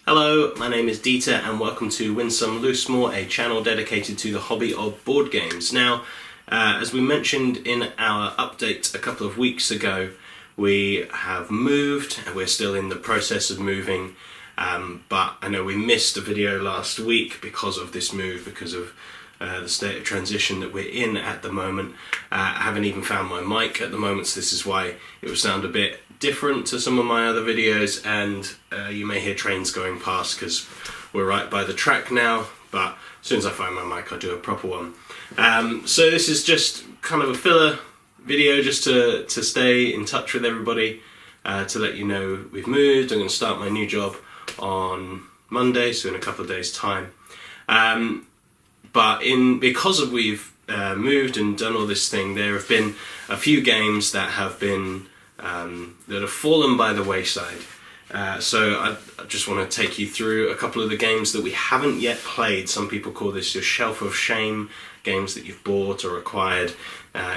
Hello, my name is Dieter and welcome to Win Some Loosemore, a channel dedicated to the hobby of board games. Now, as we mentioned in our update a couple of weeks ago, we have moved and we're still in the process of moving, but I know we missed a video last week because of this move, because of the state of transition that we're in at the moment. I haven't even found my mic at the moment, so this is why it will sound a bit different to some of my other videos, and you may hear trains going past because we're right by the track now, but as soon as I find my mic I'll do a proper one. So this is just kind of a filler video just to stay in touch with everybody, to let you know we've moved. I'm going to start my new job on Monday, so in a couple of days time. But because we've moved and done all this thing, there have been a few games that have been that have fallen by the wayside. So I just want to take you through a couple of the games that we haven't yet played. Some people call this your shelf of shame, games that you've bought or acquired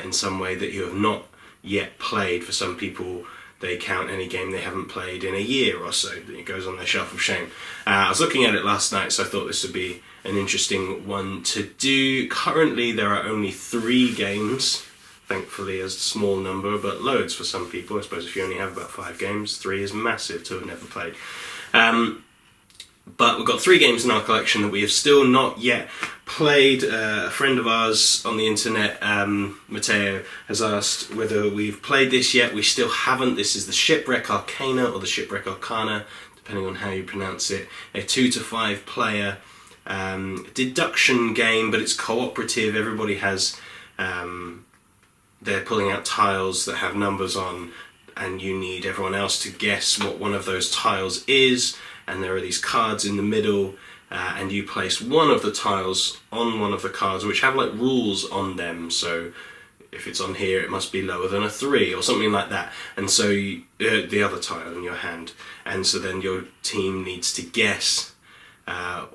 in some way that you have not yet played. For some people, they count any game they haven't played in a year or so, that it goes on their shelf of shame. I was looking at it last night, so I thought this would be an interesting one to do. Currently there are only 3 games, thankfully a small number, but loads for some people. I suppose if you only have about 5 games, 3 is massive to have never played. But we've got 3 games in our collection that we have still not yet played. A friend of ours on the internet, Matteo, has asked whether we've played this yet. We still haven't. This is the Shipwreck Arcana, or the Shipwreck Arcana, depending on how you pronounce it. A 2 to 5 player deduction game, but it's cooperative. Everybody has, they're pulling out tiles that have numbers on, and you need everyone else to guess what one of those tiles is. And there are these cards in the middle, and you place one of the tiles on one of the cards which have like rules on them. So if it's on here, it must be lower than a 3 or something like that. And so the other tile in your hand, and so then your team needs to guess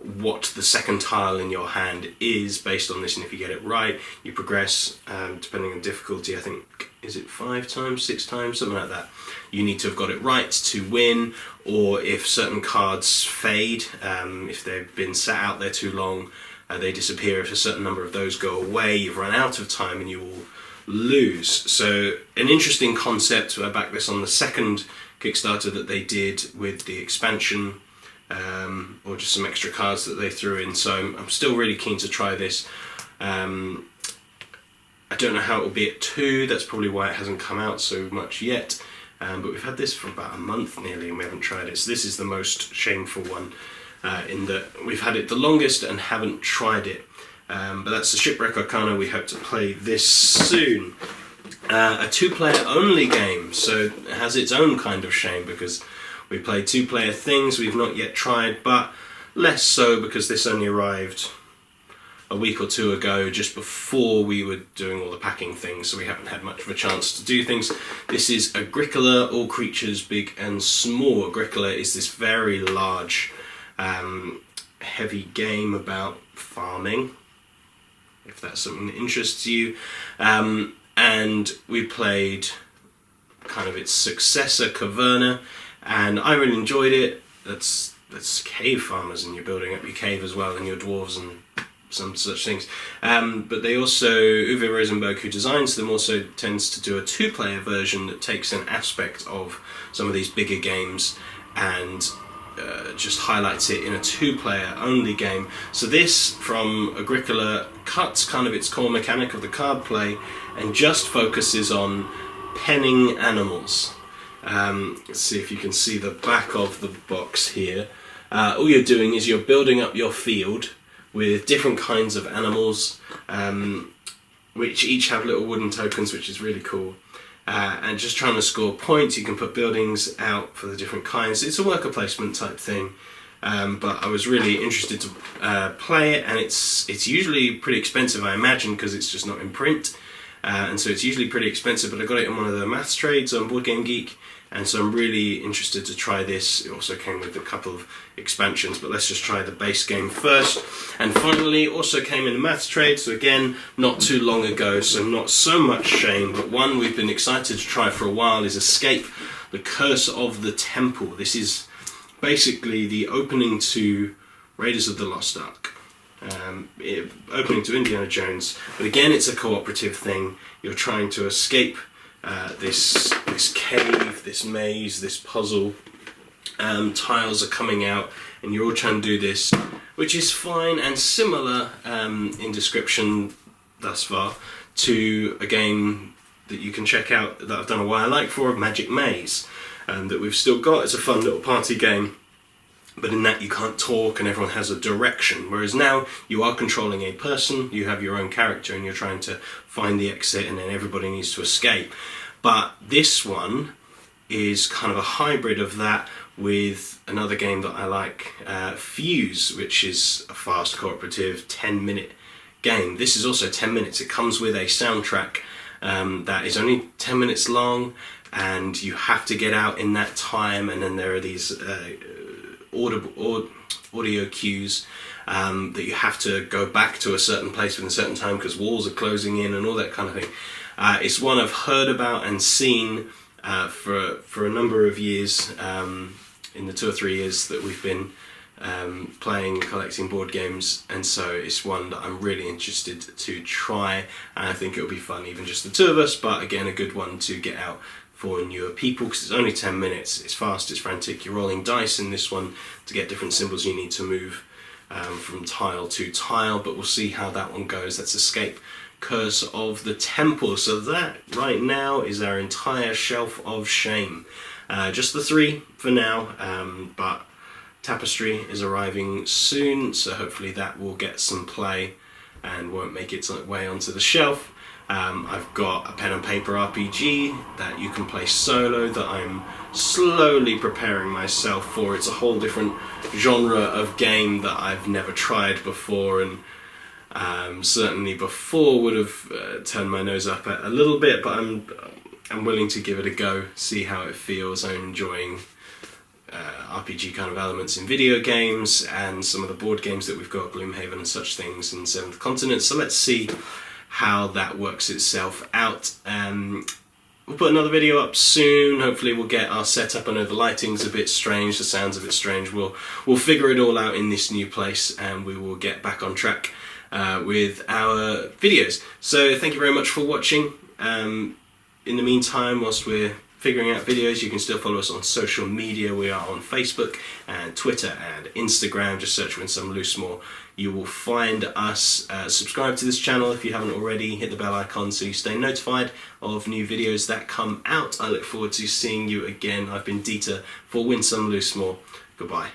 what the second tile in your hand is based on this, and if you get it right, you progress, depending on difficulty. I think, is it 5 times, 6 times, something like that. You need to have got it right to win, or if certain cards fade, if they've been sat out there too long, they disappear. If a certain number of those go away, you've run out of time and you will lose. So an interesting concept. I backed this on the second Kickstarter that they did with the expansion, or just some extra cards that they threw in, so I'm still really keen to try this. I don't know how it will be at 2, that's probably why it hasn't come out so much yet, but we've had this for about a month nearly and we haven't tried it, so this is the most shameful one, in that we've had it the longest and haven't tried it. But that's the Shipwreck Arcana. We hope to play this soon. A 2-player only game, so it has its own kind of shame, because we played 2-player things we've not yet tried, but less so because this only arrived a week or 2 ago, just before we were doing all the packing things, so we haven't had much of a chance to do things. This is Agricola, All Creatures Big and Small. Agricola is this very large, heavy game about farming, if that's something that interests you. And we played kind of its successor, Caverna, and I really enjoyed it. That's cave farmers, and you're building up your cave as well, and your dwarves and some such things. But they also, Uwe Rosenberg, who designs them, also tends to do a 2-player version that takes an aspect of some of these bigger games and just highlights it in a 2-player only game. So this, from Agricola, cuts kind of its core mechanic of the card play and just focuses on penning animals. Let's see if you can see the back of the box here. All you're doing is you're building up your field with different kinds of animals, which each have little wooden tokens, which is really cool. And just trying to score points. You can put buildings out for the different kinds. It's a worker placement type thing, but I was really interested to play it, and it's usually pretty expensive, I imagine, because it's just not in print. And so it's usually pretty expensive, but I got it in one of the maths trades on Board Game Geek, and so I'm really interested to try this. It also came with a couple of expansions, but let's just try the base game first. And finally, also came in a maths trade, so again, not too long ago, so not so much shame, but one we've been excited to try for a while is Escape, The Curse of the Temple. This is basically the opening to Raiders of the Lost Ark. Opening to Indiana Jones, but again it's a cooperative thing. You're trying to escape this cave, this maze, this puzzle. Tiles are coming out and you're all trying to do this, which is fine and similar in description thus far to a game that you can check out that I've done a while like for, Magic Maze, that we've still got. It's a fun little party game. But in that you can't talk and everyone has a direction, whereas now you are controlling a person, you have your own character and you're trying to find the exit and then everybody needs to escape. But this one is kind of a hybrid of that with another game that I like, Fuse, which is a fast cooperative 10-minute game. This is also 10 minutes. It comes with a soundtrack that is only 10 minutes long and you have to get out in that time, and then there are these audio cues that you have to go back to a certain place within a certain time because walls are closing in and all that kind of thing. It's one I've heard about and seen for a number of years, in the 2 or 3 years that we've been playing and collecting board games, and so it's one that I'm really interested to try, and I think it'll be fun, even just the two of us, but again a good one to get out for newer people because it's only 10 minutes, it's fast, it's frantic, you're rolling dice in this one to get different symbols you need to move from tile to tile, but we'll see how that one goes. That's Escape Curse of the Temple. So that right now is our entire shelf of shame. Just the 3 for now, but Tapestry is arriving soon, so hopefully that will get some play and won't make its way onto the shelf. I've got a pen and paper RPG that you can play solo that I'm slowly preparing myself for. It's a whole different genre of game that I've never tried before, and certainly before would have turned my nose up at a little bit, but I'm willing to give it a go, see how it feels. I'm enjoying RPG kind of elements in video games and some of the board games that we've got, Gloomhaven and such things, in Seventh Continent, so let's see how that works itself out. We'll put another video up soon. Hopefully we'll get our setup. I know the lighting's a bit strange, the sound's a bit strange. We'll figure it all out in this new place and we will get back on track with our videos. So thank you very much for watching. In the meantime, whilst we're figuring out videos, you can still follow us on social media. We are on Facebook and Twitter and Instagram. Just search Win Some Loosemore. You will find us. Subscribe to this channel if you haven't already. Hit the bell icon so you stay notified of new videos that come out. I look forward to seeing you again. I've been Dieter for Win Some Loosemore. Goodbye.